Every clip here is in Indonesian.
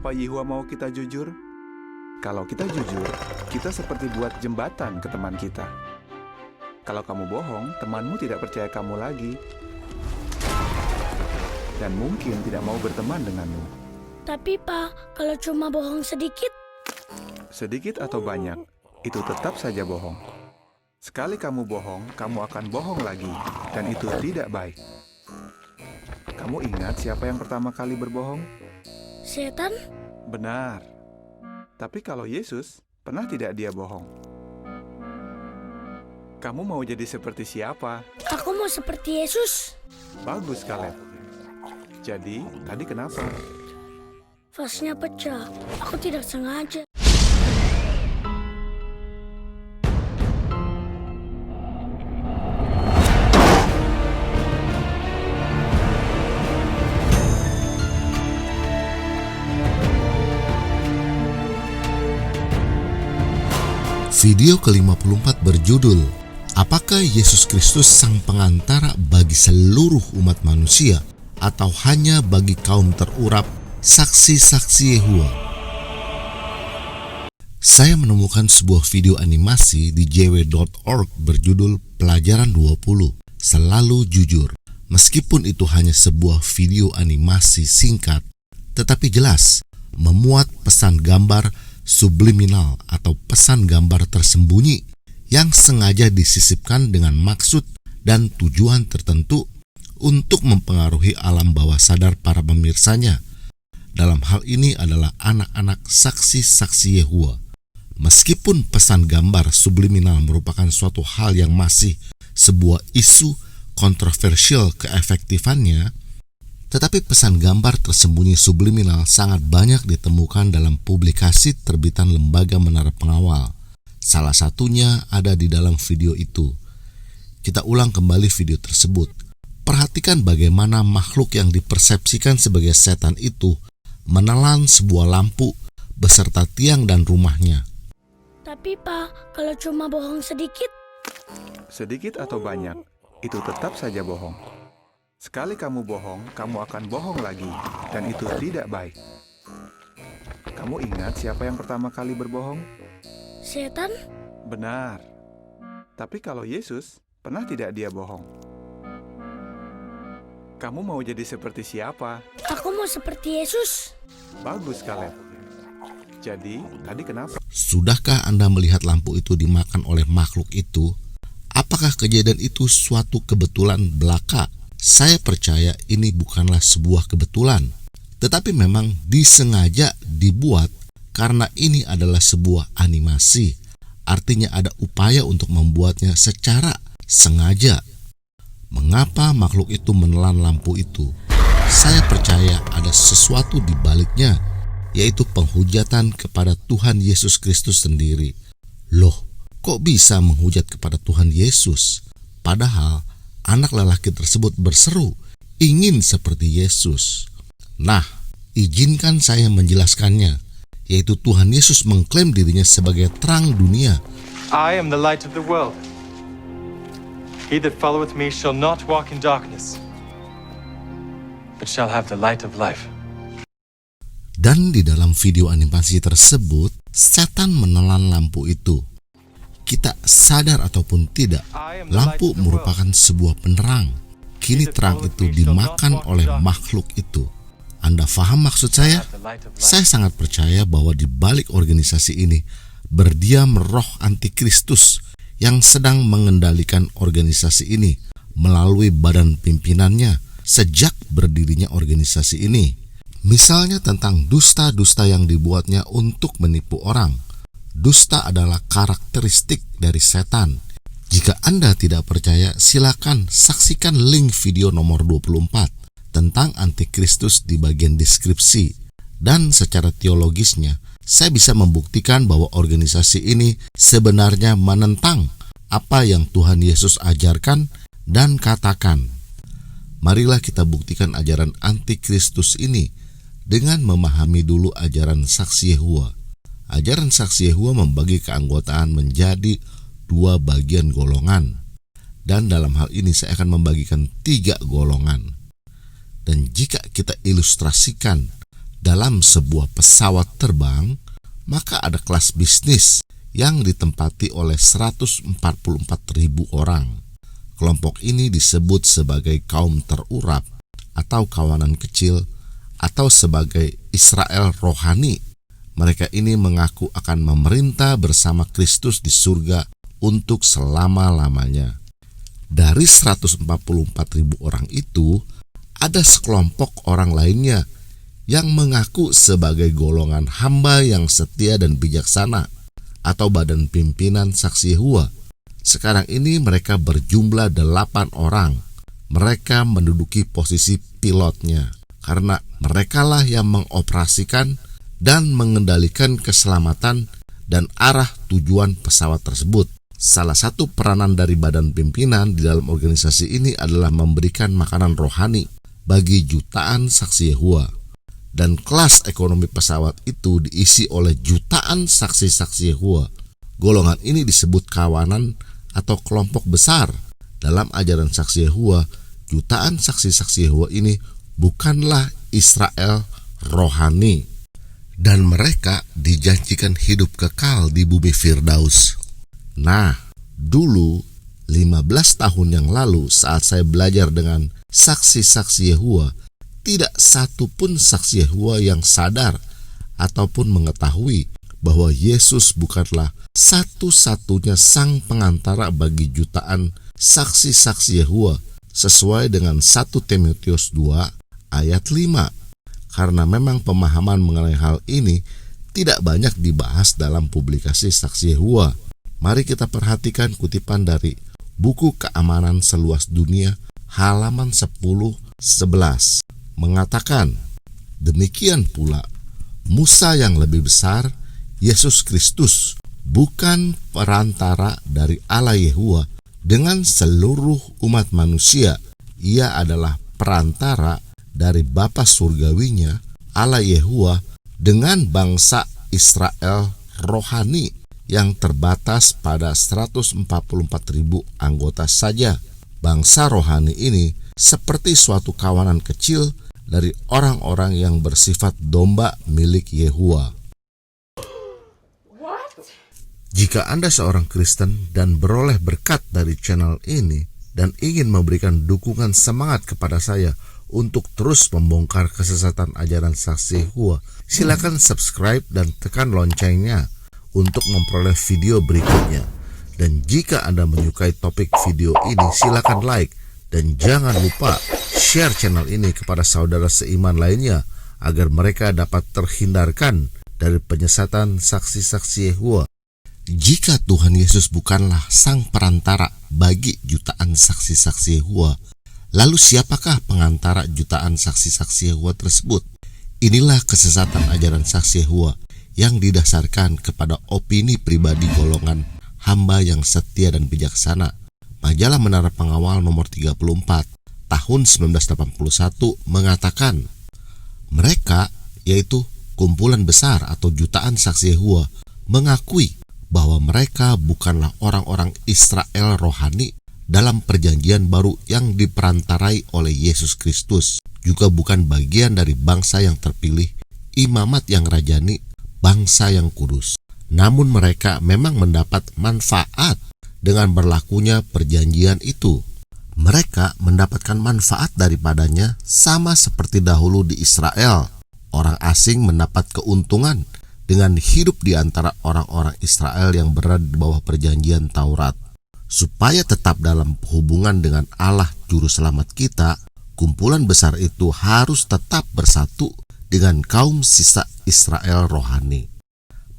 Mengapa Yehua mau kita jujur? Kalau kita jujur, kita seperti buat jembatan ke teman kita. Kalau kamu bohong, temanmu tidak percaya kamu lagi. Dan mungkin tidak mau berteman denganmu. Tapi Pak, kalau cuma bohong sedikit? Sedikit atau banyak, itu tetap saja bohong. Sekali kamu bohong, kamu akan bohong lagi. Dan itu tidak baik. Kamu ingat siapa yang pertama kali berbohong? Setan? Benar. Tapi kalau Yesus, pernah tidak dia bohong? Kamu mau jadi seperti siapa? Aku mau seperti Yesus. Bagus, Caleb. Jadi, tadi kenapa? Vasnya pecah. Aku tidak sengaja. Video ke-54 berjudul, Apakah Yesus Kristus sang pengantara bagi seluruh umat manusia atau hanya bagi kaum terurap saksi-saksi Yehua? Saya menemukan sebuah video animasi di jw.org berjudul Pelajaran 20, Selalu Jujur. Meskipun itu hanya sebuah video animasi singkat, tetapi jelas memuat pesan gambar subliminal atau pesan gambar tersembunyi yang sengaja disisipkan dengan maksud dan tujuan tertentu untuk mempengaruhi alam bawah sadar para pemirsanya. Dalam hal ini adalah anak-anak saksi-saksi Yehua. Meskipun pesan gambar subliminal merupakan suatu hal yang masih sebuah isu kontroversial keefektifannya, tetapi pesan gambar tersembunyi subliminal sangat banyak ditemukan dalam publikasi terbitan lembaga menara pengawal. Salah satunya ada di dalam video itu. Kita ulang kembali video tersebut. Perhatikan bagaimana makhluk yang dipersepsikan sebagai setan itu menelan sebuah lampu beserta tiang dan rumahnya. Tapi Pak, kalau cuma bohong sedikit? Sedikit atau banyak, itu tetap saja bohong. Sekali kamu bohong, kamu akan bohong lagi. Dan itu tidak baik. Kamu ingat siapa yang pertama kali berbohong? Setan? Benar. Tapi kalau Yesus, pernah tidak dia bohong? Kamu mau jadi seperti siapa? Aku mau seperti Yesus. Bagus, Caleb. Jadi, tadi kenapa? Sudahkah Anda melihat lampu itu dimakan oleh makhluk itu? Apakah kejadian itu suatu kebetulan belaka? Saya percaya ini bukanlah sebuah kebetulan, tetapi memang disengaja dibuat karena ini adalah sebuah animasi. Artinya ada upaya untuk membuatnya secara sengaja. Mengapa makhluk itu menelan lampu itu? Saya percaya ada sesuatu di baliknya, yaitu penghujatan kepada Tuhan Yesus Kristus sendiri. Loh, kok bisa menghujat kepada Tuhan Yesus? Padahal anak lelaki tersebut berseru, ingin seperti Yesus. Nah, izinkan saya menjelaskannya, yaitu Tuhan Yesus mengklaim dirinya sebagai terang dunia. I am the light of the world. He that followeth me shall not walk in darkness, but shall have the light of life. Dan di dalam video animasi tersebut, setan menelan lampu itu. Kita sadar ataupun tidak, lampu merupakan sebuah penerang. Kini terang itu dimakan oleh makhluk itu. Anda paham maksud saya? Saya sangat percaya bahwa di balik organisasi ini berdiam roh antikristus yang sedang mengendalikan organisasi ini melalui badan pimpinannya sejak berdirinya organisasi ini. Misalnya tentang dusta-dusta yang dibuatnya untuk menipu orang. Dusta adalah karakteristik dari setan. Jika Anda tidak percaya, silakan saksikan link video nomor 24 tentang antikristus di bagian deskripsi. Dan secara teologisnya, saya bisa membuktikan bahwa organisasi ini sebenarnya menentang apa yang Tuhan Yesus ajarkan dan katakan. Marilah kita buktikan ajaran antikristus ini dengan memahami dulu ajaran saksi Yehua. Ajaran saksi Yehua membagi keanggotaan menjadi 2 bagian golongan. Dan dalam hal ini saya akan membagikan 3 golongan. Dan jika kita ilustrasikan dalam sebuah pesawat terbang, maka ada kelas bisnis yang ditempati oleh 144.000 orang. Kelompok ini disebut sebagai kaum terurap atau kawanan kecil atau sebagai Israel rohani. Mereka ini mengaku akan memerintah bersama Kristus di surga untuk selama-lamanya. Dari 144.000 orang itu, ada sekelompok orang lainnya yang mengaku sebagai golongan hamba yang setia dan bijaksana atau badan pimpinan saksi Yehova. Sekarang ini mereka berjumlah 8 orang. Mereka menduduki posisi pilotnya karena merekalah yang mengoperasikan dan mengendalikan keselamatan dan arah tujuan pesawat tersebut. Salah satu peranan dari badan pimpinan di dalam organisasi ini adalah memberikan makanan rohani bagi jutaan saksi Yehova. Dan kelas ekonomi pesawat itu diisi oleh jutaan saksi-saksi Yehova. Golongan ini disebut kawanan atau kelompok besar. Dalam ajaran saksi Yehova, jutaan saksi-saksi Yehova ini bukanlah Israel rohani, dan mereka dijanjikan hidup kekal di bumi Firdaus. Nah, dulu 15 tahun yang lalu saat saya belajar dengan saksi-saksi Yehova, tidak satu pun saksi Yehova yang sadar ataupun mengetahui bahwa Yesus bukanlah satu-satunya sang pengantara bagi jutaan saksi-saksi Yehova sesuai dengan 1 Timotius 2 ayat 5. Karena memang pemahaman mengenai hal ini tidak banyak dibahas dalam publikasi saksi Yehova. Mari kita perhatikan kutipan dari Buku Keamanan Seluas Dunia halaman 10-11 mengatakan, demikian pula Musa yang lebih besar, Yesus Kristus, bukan perantara dari Allah Yehova dengan seluruh umat manusia. Ia adalah perantara dari Bapa surgawinya, Allah Yehova, dengan bangsa Israel rohani yang terbatas pada 144.000 anggota saja. Bangsa rohani ini seperti suatu kawanan kecil dari orang-orang yang bersifat domba milik Yehova. Jika Anda seorang Kristen dan beroleh berkat dari channel ini dan ingin memberikan dukungan semangat kepada saya untuk terus membongkar kesesatan ajaran saksi Yehova, silakan subscribe dan tekan loncengnya untuk memperoleh video berikutnya. Dan jika Anda menyukai topik video ini, silakan like dan jangan lupa share channel ini kepada saudara seiman lainnya agar mereka dapat terhindarkan dari penyesatan saksi-saksi Yehova. Jika Tuhan Yesus bukanlah sang perantara bagi jutaan saksi-saksi Yehova, lalu siapakah pengantara jutaan saksi-saksi Yehova tersebut? Inilah kesesatan ajaran saksi Yehova yang didasarkan kepada opini pribadi golongan hamba yang setia dan bijaksana. Majalah Menara Pengawal nomor 34 tahun 1981 mengatakan, mereka, yaitu kumpulan besar atau jutaan saksi Yehova, mengakui bahwa mereka bukanlah orang-orang Israel rohani dalam perjanjian baru yang diperantarai oleh Yesus Kristus, juga bukan bagian dari bangsa yang terpilih, imamat yang rajani, bangsa yang kudus. Namun mereka memang mendapat manfaat dengan berlakunya perjanjian itu. Mereka mendapatkan manfaat daripadanya sama seperti dahulu di Israel. Orang asing mendapat keuntungan dengan hidup di antara orang-orang Israel yang berada di bawah perjanjian Taurat. Supaya tetap dalam hubungan dengan Allah Juru Selamat kita, kumpulan besar itu harus tetap bersatu dengan kaum sisa Israel rohani.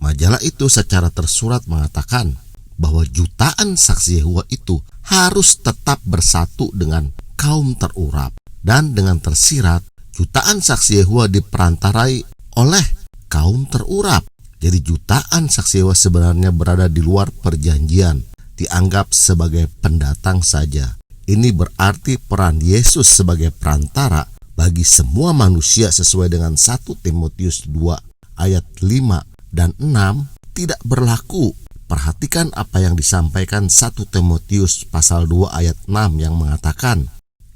Majalah itu secara tersurat mengatakan bahwa jutaan saksi Yehova itu harus tetap bersatu dengan kaum terurap. Dan dengan tersirat, jutaan saksi Yehova diperantarai oleh kaum terurap. Jadi jutaan saksi Yehova sebenarnya berada di luar perjanjian, dianggap sebagai pendatang saja. Ini berarti peran Yesus sebagai perantara bagi semua manusia sesuai dengan 1 Timotius 2 ayat 5 dan 6 tidak berlaku. Perhatikan apa yang disampaikan 1 Timotius pasal 2 ayat 6 yang mengatakan,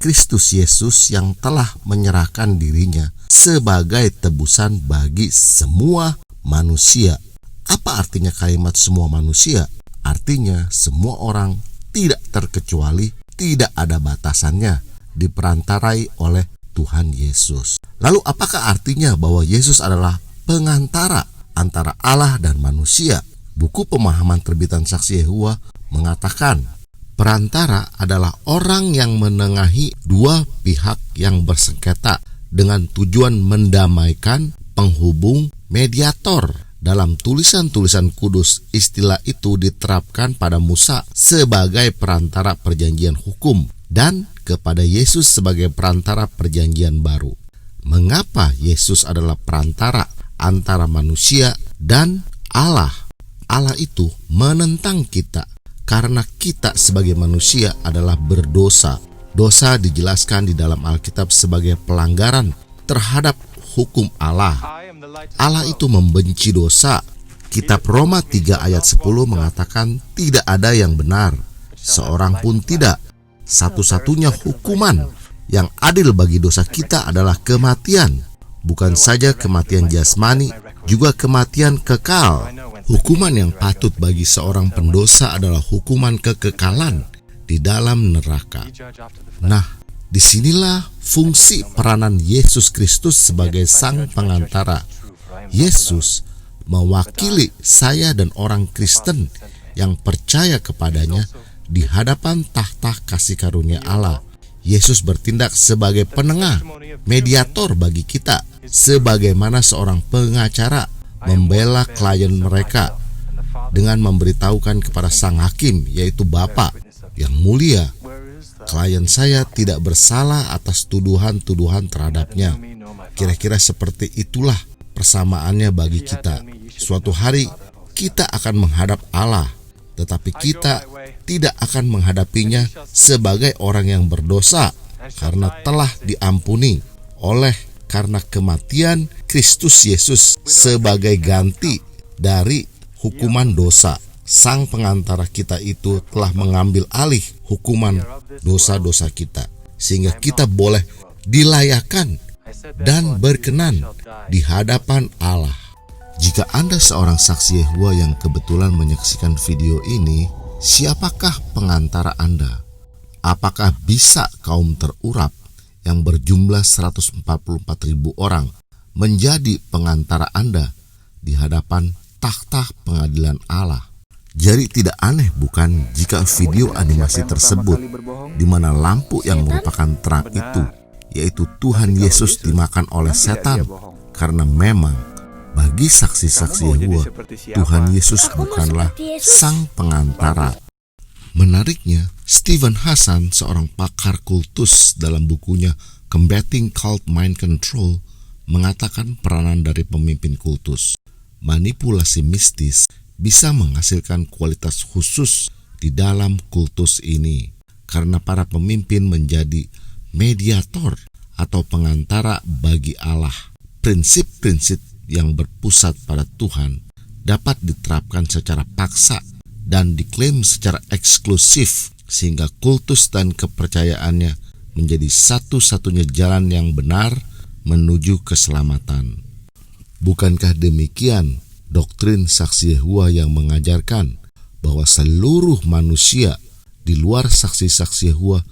Kristus Yesus yang telah menyerahkan dirinya sebagai tebusan bagi semua manusia. Apa artinya kalimat semua manusia? Artinya semua orang, tidak terkecuali, tidak ada batasannya, diperantarai oleh Tuhan Yesus. Lalu apakah artinya bahwa Yesus adalah pengantara antara Allah dan manusia? Buku Pemahaman Terbitan Saksi Yehova mengatakan, perantara adalah orang yang menengahi dua pihak yang bersengketa dengan tujuan mendamaikan, penghubung, mediator. Dalam tulisan-tulisan kudus, istilah itu diterapkan pada Musa sebagai perantara perjanjian hukum dan kepada Yesus sebagai perantara perjanjian baru. Mengapa Yesus adalah perantara antara manusia dan Allah? Allah itu menentang kita karena kita sebagai manusia adalah berdosa. Dosa dijelaskan di dalam Alkitab sebagai pelanggaran terhadap hukum Allah. Allah itu membenci dosa. Kitab Roma 3 ayat 10 mengatakan tidak ada yang benar, seorang pun tidak. Satu-satunya hukuman yang adil bagi dosa kita adalah kematian. Bukan saja kematian jasmani, juga kematian kekal. Hukuman yang patut bagi seorang pendosa adalah hukuman kekekalan di dalam neraka. Nah, disinilah fungsi peranan Yesus Kristus sebagai sang pengantara. Yesus mewakili saya dan orang Kristen yang percaya kepadanya di hadapan tahta kasih karunia Allah. Yesus bertindak sebagai penengah, mediator bagi kita, sebagaimana seorang pengacara membela klien mereka dengan memberitahukan kepada sang hakim, yaitu Bapa yang mulia, klien saya tidak bersalah atas tuduhan-tuduhan terhadapnya. Kira-kira seperti itulah persamaannya bagi kita. Suatu hari kita akan menghadap Allah, tetapi kita tidak akan menghadapinya sebagai orang yang berdosa, karena telah diampuni oleh karena kematian Kristus Yesus sebagai ganti dari hukuman dosa. Sang pengantara kita itu telah mengambil alih hukuman dosa-dosa kita, sehingga kita boleh dilayakan dan berkenan di hadapan Allah. Jika Anda seorang saksi Yehova yang kebetulan menyaksikan video ini, siapakah pengantara Anda? Apakah bisa kaum terurap yang berjumlah 144.000 orang menjadi pengantara Anda di hadapan tahta pengadilan Allah? Jadi tidak aneh bukan jika video animasi tersebut di mana lampu yang merupakan terang itu, yaitu Tuhan Yesus, dimakan oleh setan. Karena memang bagi saksi-saksi Yehova, Tuhan Yesus bukanlah sang pengantara. Menariknya, Steven Hassan, seorang pakar kultus, dalam bukunya Combating Cult Mind Control, mengatakan peranan dari pemimpin kultus. Manipulasi mistis bisa menghasilkan kualitas khusus di dalam kultus ini, karena para pemimpin menjadi mediator atau pengantara bagi Allah. Prinsip-prinsip yang berpusat pada Tuhan dapat diterapkan secara paksa dan diklaim secara eksklusif, sehingga kultus dan kepercayaannya menjadi satu-satunya jalan yang benar menuju keselamatan. Bukankah demikian doktrin saksi Yehova yang mengajarkan bahwa seluruh manusia di luar saksi-saksi Yehova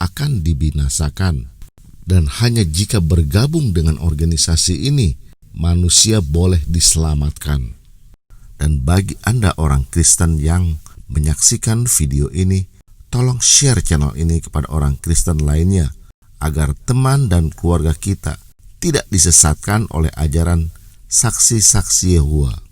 akan dibinasakan, dan hanya jika bergabung dengan organisasi ini manusia boleh diselamatkan? Dan bagi Anda orang Kristen yang menyaksikan video ini, tolong share channel ini kepada orang Kristen lainnya agar teman dan keluarga kita tidak disesatkan oleh ajaran saksi-saksi Yehova.